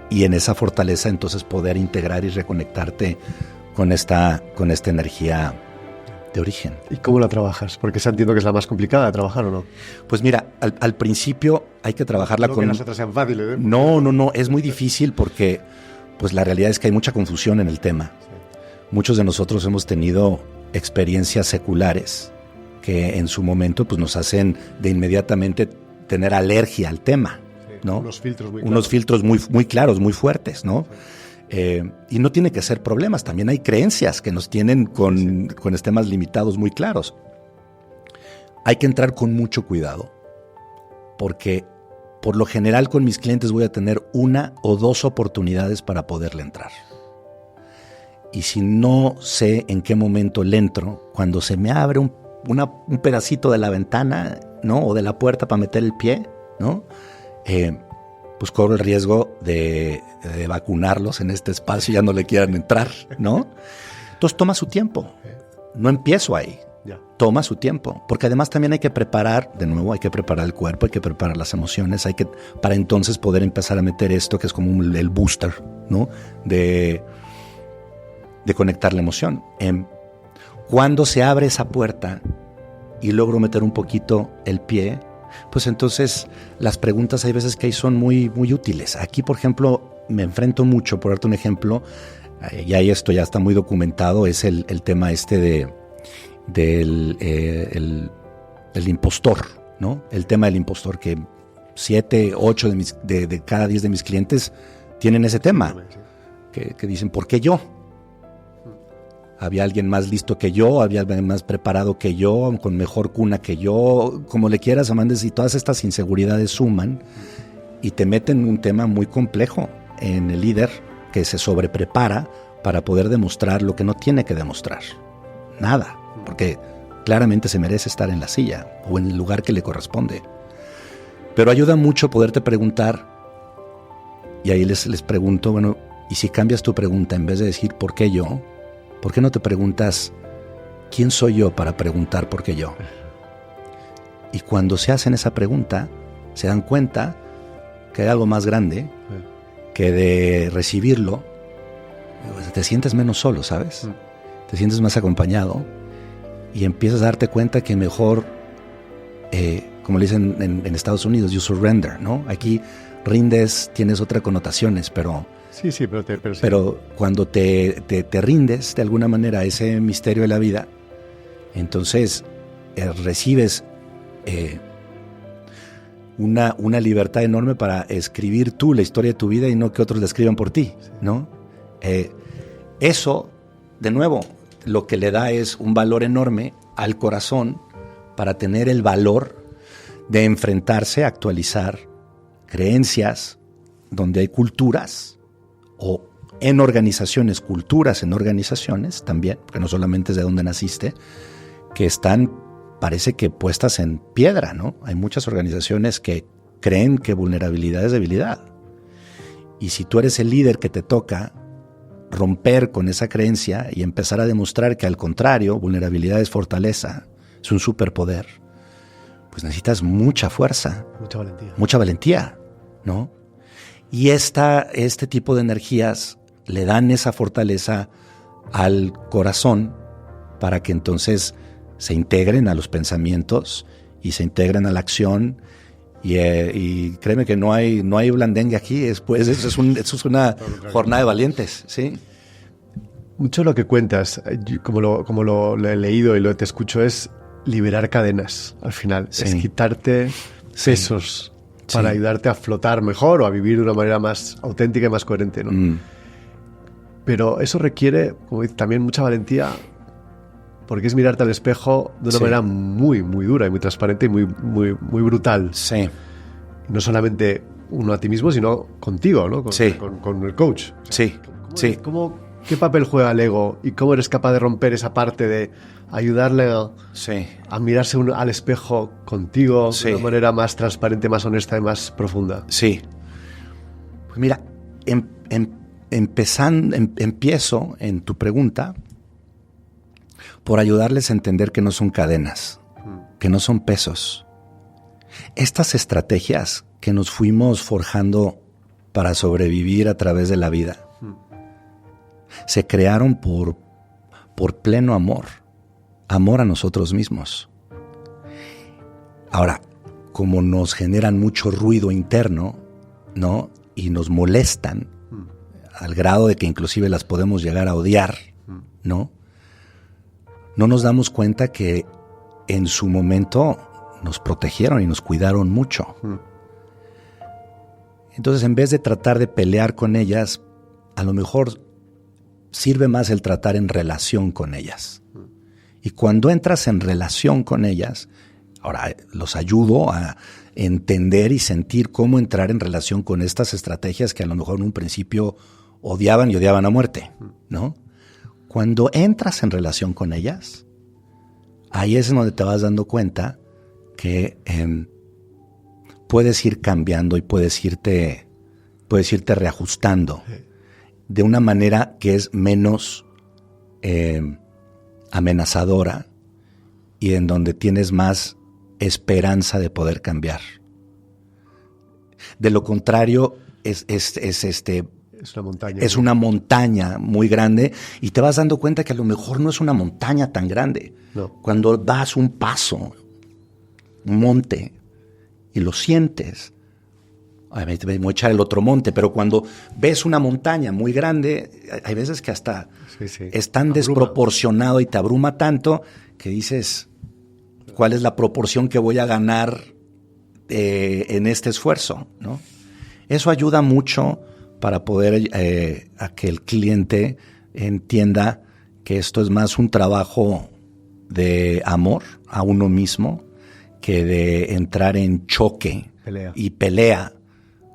Y en esa fortaleza entonces poder integrar y reconectarte con esta energía de origen. ¿Y cómo la trabajas? Porque esa entiendo que es la más complicada de trabajar, ¿o no? Pues mira, al principio hay que trabajarla que las otras sean fáciles, ¿eh? No, es muy difícil porque pues la realidad es que hay mucha confusión en el tema. Muchos de nosotros hemos tenido experiencias seculares que en su momento pues nos hacen de inmediatamente tener alergia al tema, ¿no? Unos filtros muy claros, muy fuertes, ¿no? Y no tiene que ser problemas, también hay creencias que nos tienen con temas limitados muy claros. Hay que entrar con mucho cuidado, porque por lo general con mis clientes voy a tener 1 o 2 oportunidades para poderle entrar. Y si no sé en qué momento le entro, cuando se me abre un pedacito de la ventana, ¿no? O de la puerta para meter el pie, ¿no? Pues corro el riesgo de vacunarlos en este espacio y ya no le quieran entrar, ¿no? Entonces toma su tiempo. No empiezo ahí. Toma su tiempo. Porque además también hay que preparar, de nuevo, hay que preparar el cuerpo, hay que preparar las emociones, para entonces poder empezar a meter esto que es como el booster, ¿no? De conectar la emoción. Cuando se abre esa puerta y logro meter un poquito el pie, pues entonces las preguntas hay veces que ahí son muy, muy útiles. Aquí, por ejemplo, me enfrento mucho, por darte un ejemplo, y ahí esto ya está muy documentado, es el tema del impostor, ¿no? El tema del impostor, que 7, 8 de cada 10 de mis clientes tienen ese tema. que dicen, ¿por qué yo? Había alguien más listo que yo, había alguien más preparado que yo, con mejor cuna que yo, como le quieras, Amandes, y todas estas inseguridades suman y te meten en un tema muy complejo en el líder que se sobreprepara para poder demostrar lo que no tiene que demostrar. Nada, porque claramente se merece estar en la silla o en el lugar que le corresponde. Pero ayuda mucho poderte preguntar, y ahí les pregunto, bueno, ¿y si cambias tu pregunta en vez de decir ¿por qué yo? ¿Por qué no te preguntas quién soy yo para preguntar por qué yo? Y cuando se hacen esa pregunta, se dan cuenta que hay algo más grande que de recibirlo, te sientes menos solo, ¿sabes? Te sientes más acompañado y empiezas a darte cuenta que mejor, como le dicen en Estados Unidos, you surrender, ¿no? Aquí rindes, tienes otras connotaciones, pero... Sí, pero cuando te rindes de alguna manera a ese misterio de la vida, entonces recibes una libertad enorme para escribir tú la historia de tu vida y no que otros la escriban por ti, ¿no? Eso, de nuevo, lo que le da es un valor enorme al corazón para tener el valor de enfrentarse, actualizar creencias donde hay culturas, o en organizaciones, culturas en organizaciones también, porque no solamente es de donde naciste, que están, parece que puestas en piedra, ¿no? Hay muchas organizaciones que creen que vulnerabilidad es debilidad. Y si tú eres el líder que te toca romper con esa creencia y empezar a demostrar que al contrario, vulnerabilidad es fortaleza, es un superpoder, pues necesitas mucha fuerza. Mucha valentía, ¿no? Y este tipo de energías le dan esa fortaleza al corazón para que entonces se integren a los pensamientos y se integren a la acción. Y créeme que no hay blandengue aquí. Eso es una jornada de valientes, ¿sí? Mucho lo que cuentas, como lo he leído y te escucho, es liberar cadenas al final. Sí. Es quitarte pesos. Sí. Para ayudarte a flotar mejor o a vivir de una manera más auténtica y más coherente, ¿no? Pero eso requiere, como dice, también mucha valentía, porque es mirarte al espejo de una manera muy, muy dura y muy transparente y muy, muy, muy brutal. Sí. Y no solamente uno a ti mismo, sino contigo, ¿no? Con el coach. Sí. ¿Qué papel juega el ego y cómo eres capaz de romper esa parte de ayudarle a mirarse al espejo contigo de una manera más transparente, más honesta y más profunda? Sí. Pues mira, empiezo en tu pregunta por ayudarles a entender que no son cadenas, que no son pesos. Estas estrategias que nos fuimos forjando para sobrevivir a través de la vida se crearon por pleno amor a nosotros mismos. Ahora, como nos generan mucho ruido interno, ¿no? Y nos molestan al grado de que inclusive las podemos llegar a odiar, ¿no? No nos damos cuenta que en su momento nos protegieron y nos cuidaron mucho. Entonces, en vez de tratar de pelear con ellas, a lo mejor sirve más el tratar en relación con ellas. Y cuando entras en relación con ellas, ahora los ayudo a entender y sentir cómo entrar en relación con estas estrategias que a lo mejor en un principio odiaban y odiaban a muerte, ¿no? Cuando entras en relación con ellas, ahí es donde te vas dando cuenta que puedes ir cambiando y puedes irte reajustando de una manera que es menos amenazadora y en donde tienes más esperanza de poder cambiar. De lo contrario, es una montaña muy grande y te vas dando cuenta que a lo mejor no es una montaña tan grande. No. Cuando das un paso, un monte, y lo sientes, me voy a echar el otro monte, pero cuando ves una montaña muy grande, hay veces que hasta es tan desproporcionado y te abruma tanto que dices, ¿cuál es la proporción que voy a ganar en este esfuerzo, ¿no? Eso ayuda mucho para poder a que el cliente entienda que esto es más un trabajo de amor a uno mismo que de entrar en choque y pelea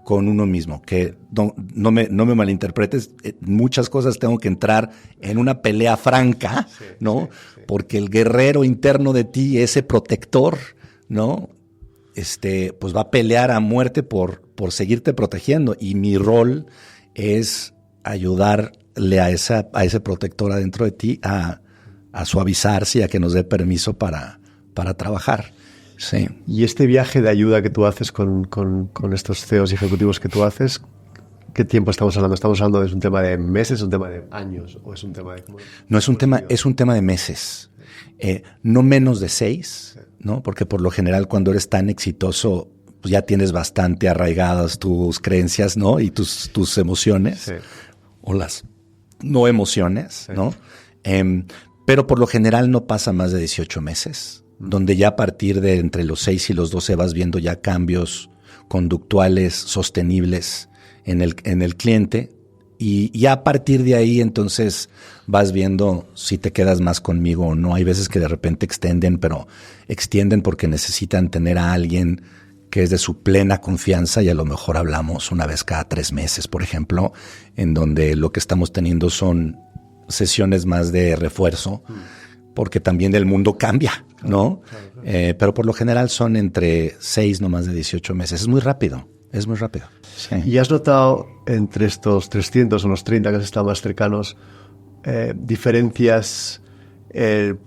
con uno mismo. Que no me malinterpretes, muchas cosas tengo que entrar en una pelea franca, ¿no? Porque el guerrero interno de ti, ese protector, ¿no? Pues va a pelear a muerte por seguirte protegiendo. Y mi rol es ayudarle a ese protector adentro de ti a suavizarse y a que nos dé permiso para trabajar. Sí. Y este viaje de ayuda que tú haces con estos CEOs y ejecutivos que tú haces, ¿qué tiempo estamos hablando? ¿Estamos hablando de un tema de meses, un tema de años o es un tema de...? No, es un tema de meses. No menos de 6, ¿no? Porque por lo general cuando eres tan exitoso, pues ya tienes bastante arraigadas tus creencias, ¿no? Y tus emociones. Sí. O las no emociones, sí. ¿No? Pero por lo general no pasa más de 18 meses. Donde ya a partir de entre los 6 y los 12 vas viendo ya cambios conductuales sostenibles en el cliente, y ya a partir de ahí entonces vas viendo si te quedas más conmigo o no. Hay veces que de repente extienden porque necesitan tener a alguien que es de su plena confianza, y a lo mejor hablamos una vez cada 3 meses, por ejemplo, en donde lo que estamos teniendo son sesiones más de refuerzo, porque también el mundo cambia, ¿no? Claro. Pero por lo general son entre 6, no más de 18 meses. Es muy rápido. Sí. ¿Y has notado entre estos 300 o los 30 que has estado más cercanos diferencias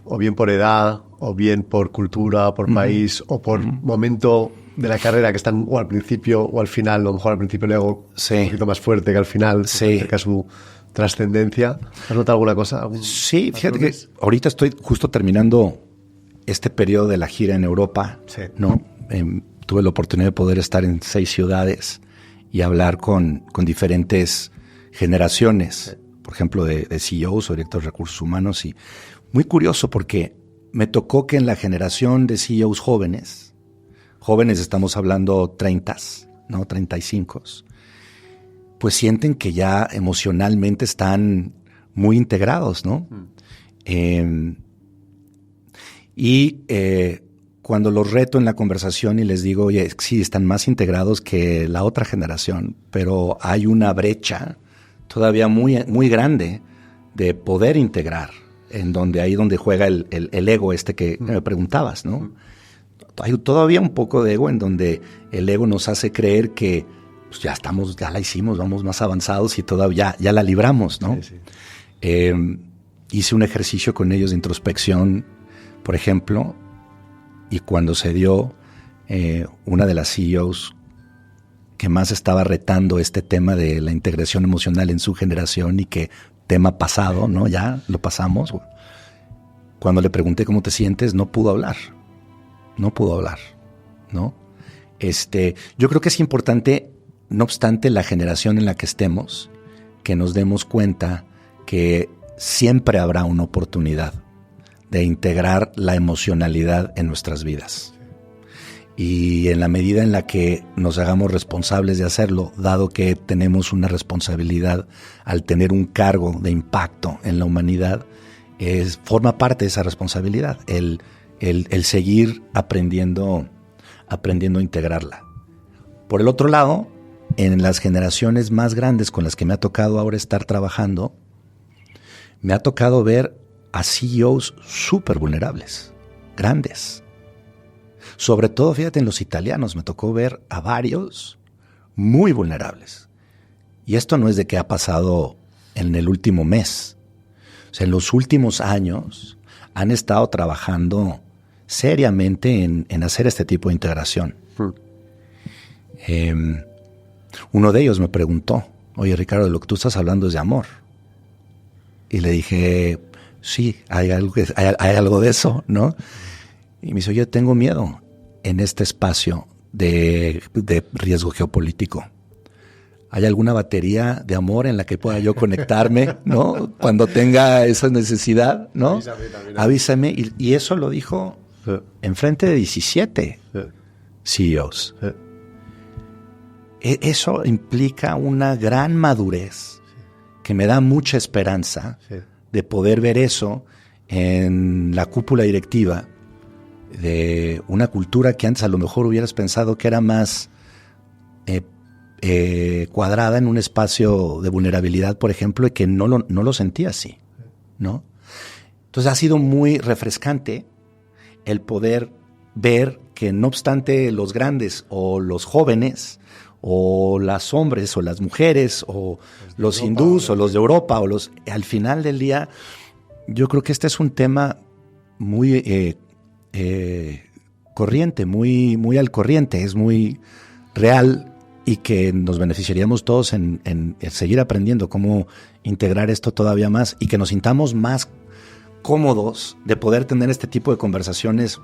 o bien por edad, o bien por cultura, por país, o por momento de la carrera, que están o al principio o al final? A lo mejor al principio el ego un poquito más fuerte que al final, cerca su trascendencia. ¿Has notado alguna cosa? Sí, fíjate que ahorita estoy justo terminando este periodo de la gira en Europa, ¿no? Tuve la oportunidad de poder estar en 6 ciudades y hablar con diferentes generaciones, por ejemplo, de CEOs o directores de recursos humanos. Y muy curioso porque me tocó que en la generación de CEOs jóvenes estamos hablando 30, ¿no? 35, pues sienten que ya emocionalmente están muy integrados, ¿no? Cuando los reto en la conversación y les digo, oye, sí, están más integrados que la otra generación, pero hay una brecha todavía muy, muy grande de poder integrar, ahí donde juega el ego que me preguntabas, ¿no? Hay todavía un poco de ego en donde el ego nos hace creer que pues ya la hicimos, vamos más avanzados y todavía ya la libramos, ¿no? Sí. Hice un ejercicio con ellos de introspección, por ejemplo, y cuando se dio una de las CEOs que más estaba retando este tema de la integración emocional en su generación, y que tema pasado, ¿no? Ya lo pasamos. Cuando le pregunté cómo te sientes, no pudo hablar, ¿no? Yo creo que es importante, no obstante la generación en la que estemos, que nos demos cuenta que siempre habrá una oportunidad de integrar la emocionalidad en nuestras vidas. Y en la medida en la que nos hagamos responsables de hacerlo, dado que tenemos una responsabilidad al tener un cargo de impacto en la humanidad, forma parte de esa responsabilidad, el seguir aprendiendo a integrarla. Por el otro lado, en las generaciones más grandes con las que me ha tocado ahora estar trabajando, me ha tocado ver a CEOs súper vulnerables, grandes. Sobre todo, fíjate, en los italianos me tocó ver a varios muy vulnerables. Y esto no es de que ha pasado en el último mes. O sea, en los últimos años han estado trabajando seriamente en hacer este tipo de integración. Uno de ellos me preguntó, oye, Ricardo, lo que tú estás hablando es de amor. Y le dije, sí, hay algo de eso, ¿no? Y me dice, yo tengo miedo en este espacio de riesgo geopolítico. ¿Hay alguna batería de amor en la que pueda yo conectarme, ¿no? Cuando tenga esa necesidad, ¿no? Avísame. Y eso lo dijo enfrente de 17 CEOs. eso implica una gran madurez que me da mucha esperanza de poder ver eso en la cúpula directiva de una cultura que antes a lo mejor hubieras pensado que era más cuadrada en un espacio de vulnerabilidad, por ejemplo, y que no lo sentía así, ¿no? Entonces ha sido muy refrescante el poder ver que no obstante los grandes o los jóvenes o los hombres o las mujeres o los hindús o los de Europa al final del día, yo creo que este es un tema muy corriente, muy al corriente, es muy real y que nos beneficiaríamos todos en seguir aprendiendo cómo integrar esto todavía más y que nos sintamos más cómodos de poder tener este tipo de conversaciones,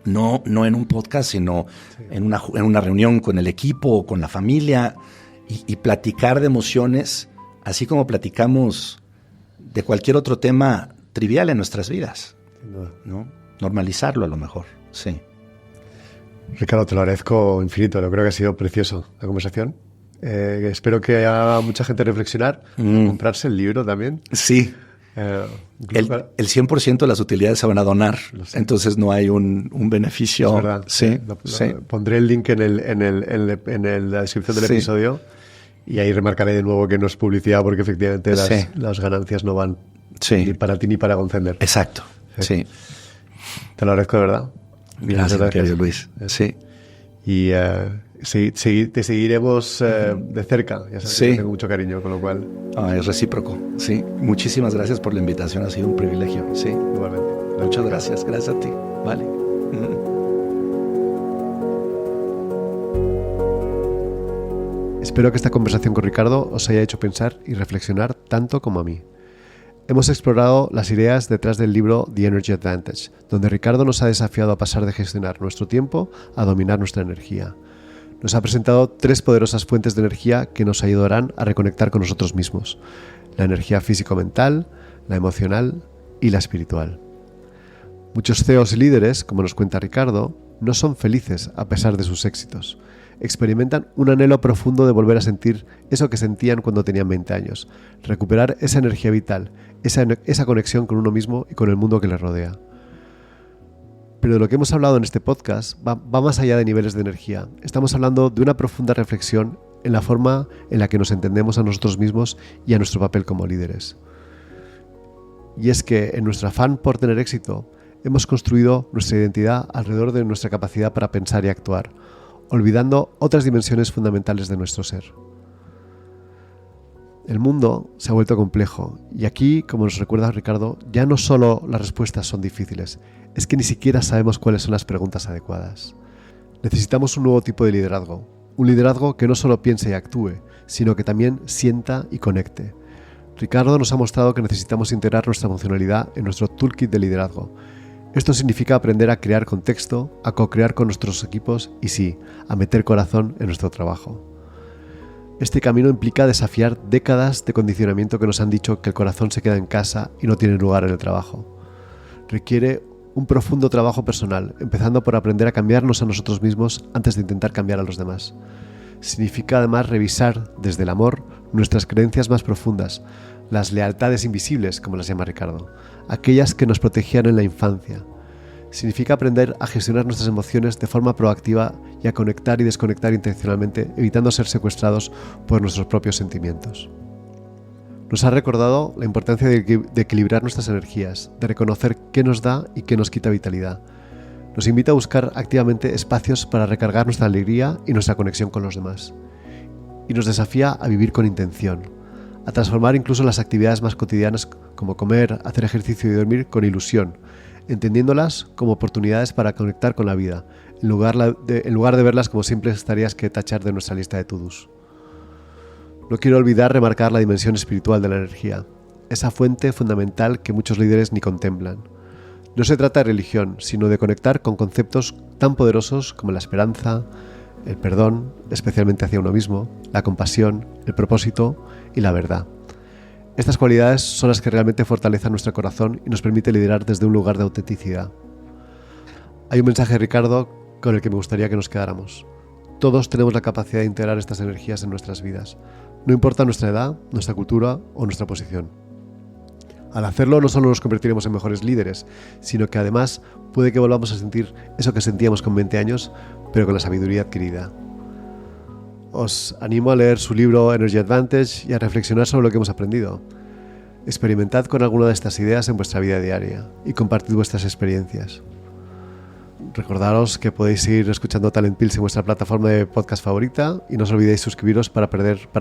no en un podcast, sino en una reunión con el equipo o con la familia y platicar de emociones, así como platicamos de cualquier otro tema trivial en nuestras vidas, ¿no? Normalizarlo a lo mejor, sí. Ricardo, te lo agradezco infinito, yo creo que ha sido precioso la conversación. Espero que haya mucha gente reflexionar, comprarse el libro también. Sí. El 100% de las utilidades se van a donar, entonces no hay un beneficio. Es verdad. Sí, pondré el link en la descripción del episodio y ahí remarcaré de nuevo que no es publicidad porque efectivamente las ganancias no van ni para ti ni para Gonzender. Exacto, sí. Te lo agradezco de verdad. Gracias, querido Luis. Sí. Y te seguiremos de cerca. Ya sabes que tengo mucho cariño, con lo cual... Es recíproco, sí. Muchísimas gracias por la invitación, ha sido un privilegio. Sí, igualmente. Muchas gracias a ti. Vale. Espero que esta conversación con Ricardo os haya hecho pensar y reflexionar tanto como a mí. Hemos explorado las ideas detrás del libro The Energy Advantage, donde Ricardo nos ha desafiado a pasar de gestionar nuestro tiempo a dominar nuestra energía. Nos ha presentado 3 poderosas fuentes de energía que nos ayudarán a reconectar con nosotros mismos: la energía físico-mental, la emocional y la espiritual. Muchos CEOs y líderes, como nos cuenta Ricardo, no son felices a pesar de sus éxitos. Experimentan un anhelo profundo de volver a sentir eso que sentían cuando tenían 20 años, recuperar esa energía vital, esa conexión con uno mismo y con el mundo que les rodea. Pero de lo que hemos hablado en este podcast va más allá de niveles de energía. Estamos hablando de una profunda reflexión en la forma en la que nos entendemos a nosotros mismos y a nuestro papel como líderes. Y es que en nuestro afán por tener éxito, hemos construido nuestra identidad alrededor de nuestra capacidad para pensar y actuar, olvidando otras dimensiones fundamentales de nuestro ser. El mundo se ha vuelto complejo y aquí, como nos recuerda Ricardo, ya no solo las respuestas son difíciles, es que ni siquiera sabemos cuáles son las preguntas adecuadas. Necesitamos un nuevo tipo de liderazgo, un liderazgo que no solo piense y actúe, sino que también sienta y conecte. Ricardo nos ha mostrado que necesitamos integrar nuestra emocionalidad en nuestro toolkit de liderazgo. Esto significa aprender a crear contexto, a co-crear con nuestros equipos y sí, a meter corazón en nuestro trabajo. Este camino implica desafiar décadas de condicionamiento que nos han dicho que el corazón se queda en casa y no tiene lugar en el trabajo. Requiere un profundo trabajo personal, empezando por aprender a cambiarnos a nosotros mismos antes de intentar cambiar a los demás. Significa además revisar desde el amor nuestras creencias más profundas, las lealtades invisibles, como las llama Ricardo, aquellas que nos protegían en la infancia. Significa aprender a gestionar nuestras emociones de forma proactiva y a conectar y desconectar intencionalmente, evitando ser secuestrados por nuestros propios sentimientos. Nos ha recordado la importancia de equilibrar nuestras energías, de reconocer qué nos da y qué nos quita vitalidad. Nos invita a buscar activamente espacios para recargar nuestra alegría y nuestra conexión con los demás. Y nos desafía a vivir con intención, a transformar incluso las actividades más cotidianas como comer, hacer ejercicio y dormir con ilusión, entendiéndolas como oportunidades para conectar con la vida, en lugar de verlas como simples tareas que tachar de nuestra lista de to-dos. No quiero olvidar remarcar la dimensión espiritual de la energía, esa fuente fundamental que muchos líderes ni contemplan. No se trata de religión, sino de conectar con conceptos tan poderosos como la esperanza, el perdón, especialmente hacia uno mismo, la compasión, el propósito y la verdad. Estas cualidades son las que realmente fortalecen nuestro corazón y nos permite liderar desde un lugar de autenticidad. Hay un mensaje de Ricardo con el que me gustaría que nos quedáramos. todos tenemos la capacidad de integrar estas energías en nuestras vidas, no importa nuestra edad, nuestra cultura o nuestra posición. Al hacerlo no solo nos convertiremos en mejores líderes, sino que además puede que volvamos a sentir eso que sentíamos con 20 años, pero con la sabiduría adquirida. Os animo a leer su libro Energy Advantage y a reflexionar sobre lo que hemos aprendido. Experimentad con alguna de estas ideas en vuestra vida diaria y compartid vuestras experiencias. Recordaros que podéis seguir escuchando Talent Pills en vuestra plataforma de podcast favorita y no os olvidéis suscribiros para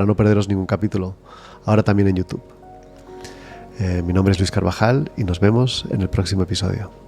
no perderos ningún capítulo, ahora también en YouTube. Mi nombre es Luis Carvajal y nos vemos en el próximo episodio.